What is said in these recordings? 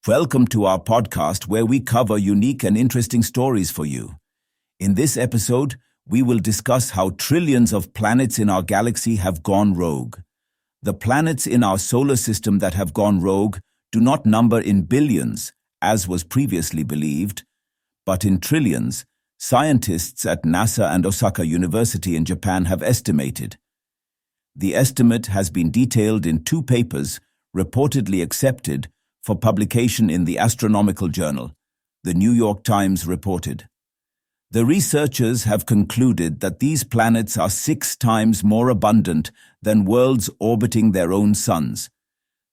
Welcome to our podcast where we cover unique and interesting stories for you. In this episode, we will discuss how trillions of planets in our galaxy have gone rogue. The planets in our solar system that have gone rogue do not number in billions, as was previously believed, but in trillions, scientists at NASA and Osaka University in Japan have estimated. The estimate has been detailed in 2 papers reportedly accepted for publication in the Astronomical Journal, the New York Times reported. The researchers have concluded that these planets are 6 times more abundant than worlds orbiting their own suns.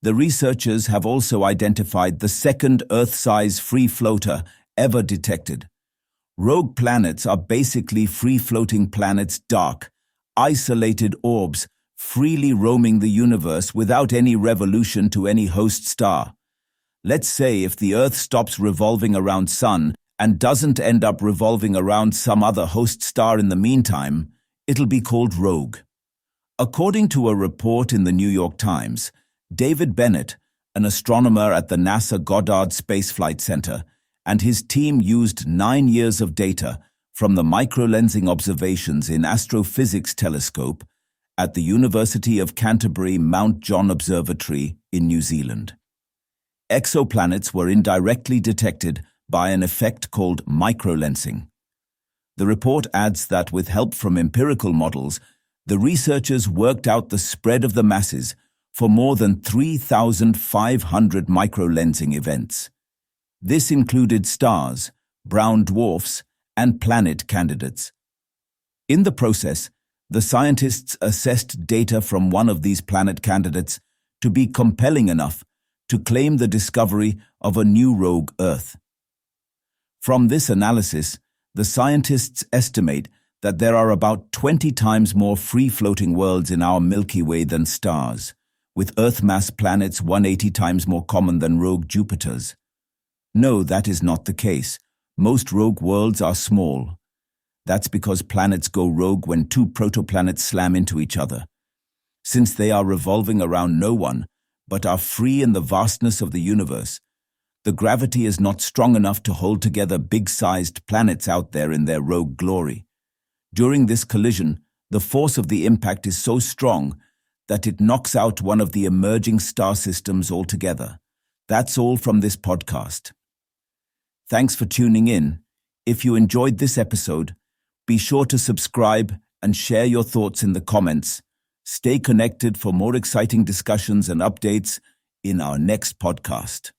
The researchers have also identified the second Earth-size free floater ever detected. Rogue planets are basically free-floating planets, dark, isolated orbs, freely roaming the universe without any revolution to any host star. Let's say if the Earth stops revolving around Sun and doesn't end up revolving around some other host star in the meantime, it'll be called rogue. According to a report in the New York Times, David Bennett, an astronomer at the NASA Goddard Space Flight Center, and his team used 9 years of data from the Microlensing observations in Astrophysics Telescope at the University of Canterbury Mount John Observatory in New Zealand. Exoplanets were indirectly detected by an effect called microlensing. The report adds that with help from empirical models, the researchers worked out the spread of the masses for more than 3,500 microlensing events. This included stars, brown dwarfs, and planet candidates. In the process, the scientists assessed data from one of these planet candidates to be compelling enough to claim the discovery of a new rogue Earth. From this analysis, the scientists estimate that there are about 20 times more free-floating worlds in our Milky Way than stars, with Earth-mass planets 180 times more common than rogue Jupiters. No, that is not the case. Most rogue worlds are small. That's because planets go rogue when 2 protoplanets slam into each other. Since they are revolving around no one, but are free in the vastness of the universe, the gravity is not strong enough to hold together big-sized planets out there in their rogue glory. During this collision, the force of the impact is so strong that it knocks out one of the emerging star systems altogether. That's all from this podcast. Thanks for tuning in. If you enjoyed this episode, be sure to subscribe and share your thoughts in the comments. Stay connected for more exciting discussions and updates in our next podcast.